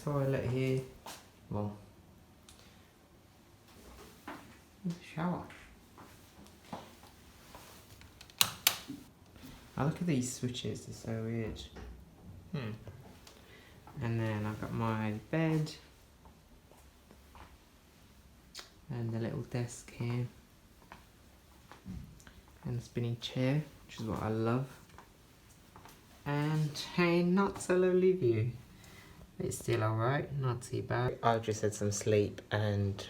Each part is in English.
toilet here. Well, shower. I look at these switches, they're so weird. And then I've got my bed and the little desk here and the spinning chair, which is what I love, and a not so lovely view. It's still alright, not too bad. I've just had some sleep and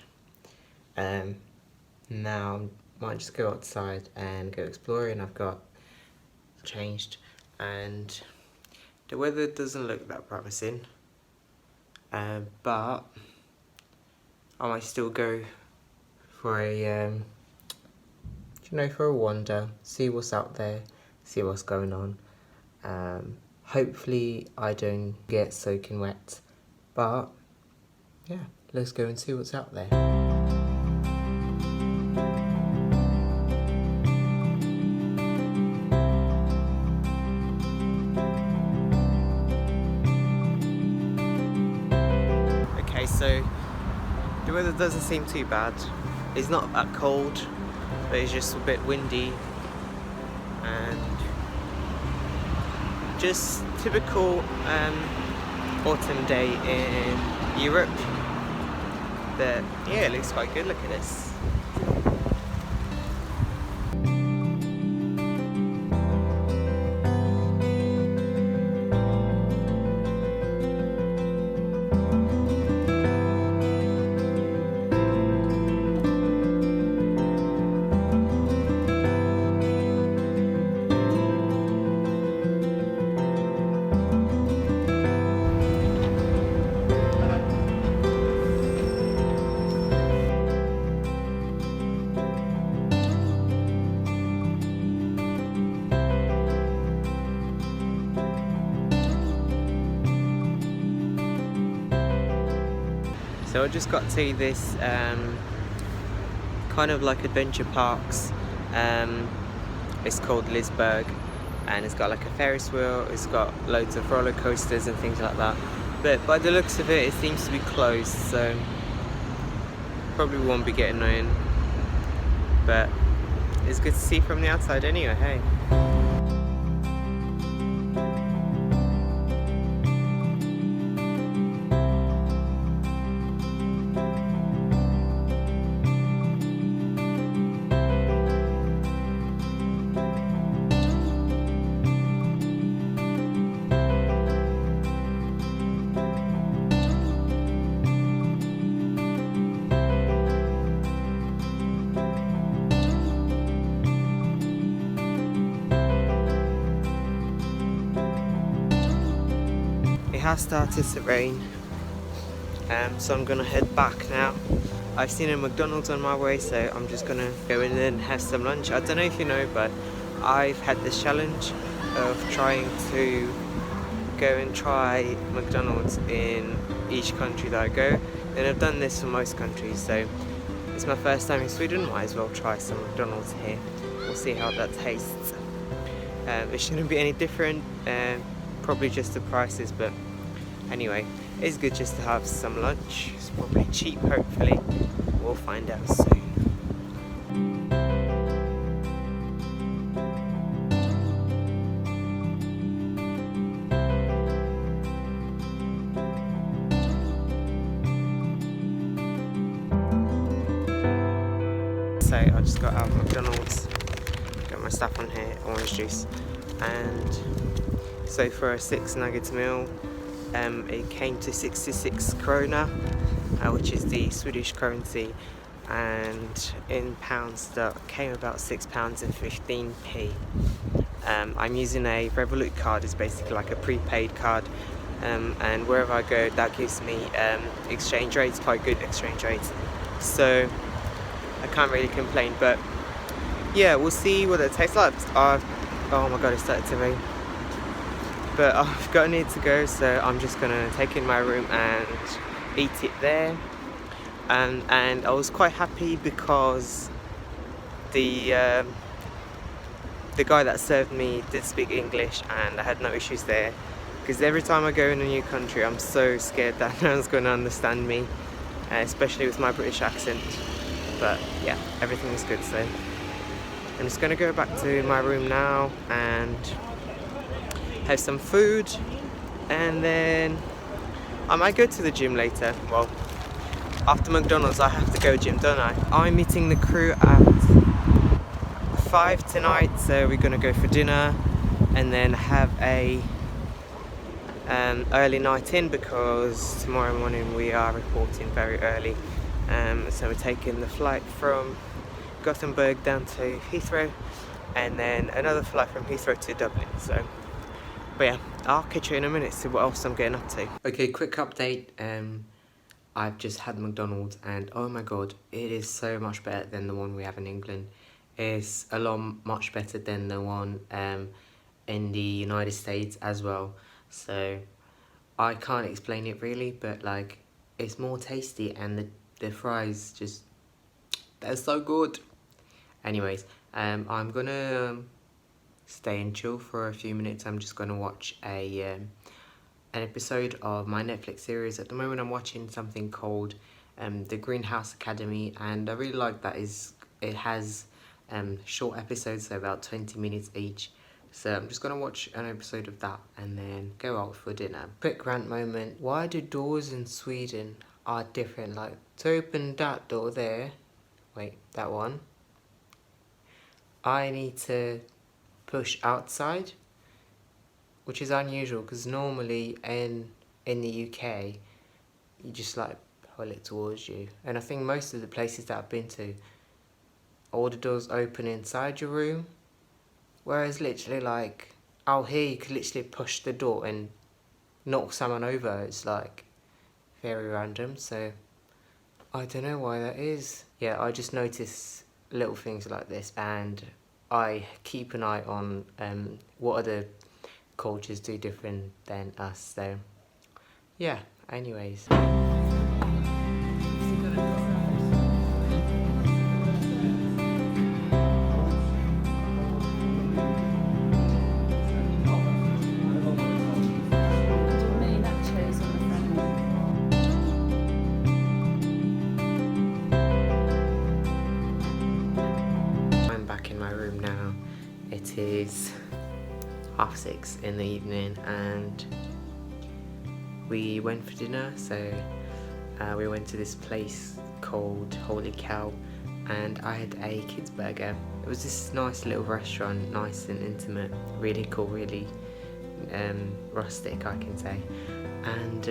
now I might just go outside and go exploring. I've got changed and the weather doesn't look that promising, but I might still go for a for a wander, see what's out there, see what's going on. Hopefully I don't get soaking wet, but yeah, let's go and see what's out there. Okay, so the weather doesn't seem too bad. It's not that cold, but it's just a bit windy and just typical autumn day in Europe. But yeah, it looks quite good. Look at this. So I just got to this kind of like adventure parks. It's called Liseberg, and it's got like a Ferris wheel, it's got loads of roller coasters and things like that. But by the looks of it, it seems to be closed, so probably won't be getting in. But it's good to see from the outside anyway, hey. It has started to rain, so I'm gonna head back now. I've seen a McDonald's on my way, so I'm just gonna go in and have some lunch. I don't know if you know, but I've had this challenge of trying to go and try McDonald's in each country that I go, and I've done this for most countries, so it's my first time in Sweden. Might as well try some McDonald's here. We'll see how that tastes. It shouldn't be any different, probably just the prices, but anyway, it's good just to have some lunch. It's probably cheap, hopefully. We'll find out soon. So I just got out of McDonald's, got my stuff on here, orange juice, and so for a 6 nuggets meal, it came to 66 krona, which is the Swedish currency, and in pounds that came about £6.15. I'm using a Revolut card. It's basically like a prepaid card, and wherever I go that gives me exchange rates, quite good exchange rates, so I can't really complain. But yeah, we'll see what it tastes like. Oh my god, it started to rain. But I've got need to go, so I'm just gonna take it in my room and eat it there. And I was quite happy because the guy that served me did speak English, and I had no issues there. because every time I go in a new country I'm so scared that no one's going to understand me, especially with my British accent. But yeah, everything is good. So I'm just going to go back to my room now and have some food, and then I might go to the gym later. Well, after McDonald's I have to go gym, don't I? I'm meeting the crew at 5 tonight, so we're gonna go for dinner and then have a early night in, because tomorrow morning we are reporting very early. So we're taking the flight from Gothenburg down to Heathrow, and then another flight from Heathrow to Dublin. So, but yeah, I'll catch you in a minute, see what else I'm getting up to. Okay, quick update. I've just had McDonald's, and oh my god, it is so much better than the one we have in England. It's a lot much better than the one in the United States as well. So I can't explain it really, but like, it's more tasty, and the fries just, they're so good. Anyways, I'm gonna stay and chill for a few minutes. I'm just gonna watch an episode of my Netflix series. At the moment I'm watching something called The Greenhouse Academy, and I really like that. It has short episodes, so about 20 minutes each. So I'm just gonna watch an episode of that and then go out for dinner. Quick rant moment. Why do doors in Sweden are different? Like, to open that door there, wait, that one, I need to push outside, which is unusual because normally in the UK you just like pull it towards you. And I think most of the places that I've been to, all the doors open inside your room, whereas literally like out here you could literally push the door and knock someone over. It's like very random, so I don't know why that is. Yeah, I just notice little things like this, and I keep an eye on what other cultures do different than us. So yeah, anyways. I'm back in my room now. It is 6:30 in the evening, and we went for dinner. So we went to this place called Holy Cow, and I had a kids burger. It was this nice little restaurant, nice and intimate, really cool, really rustic, I can say. And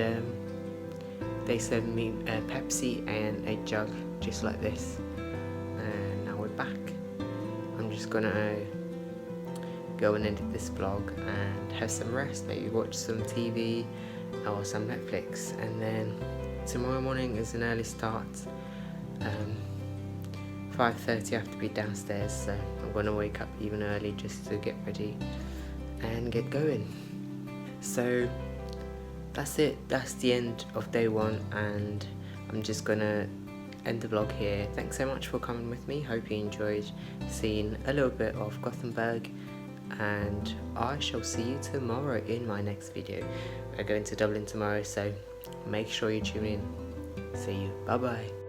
they served me a Pepsi and a jug just like this, and now we're back. I'm just gonna go and edit this vlog and have some rest, maybe watch some TV or some Netflix, and then tomorrow morning is an early start. 5:30 I have to be downstairs, so I'm gonna wake up even early just to get ready and get going. So that's it, that's the end of day one, and I'm just gonna end the vlog here. Thanks so much for coming with me, hope you enjoyed seeing a little bit of Gothenburg, and I shall see you tomorrow in my next video. We're going to Dublin tomorrow, so make sure you tune in. See you, bye bye.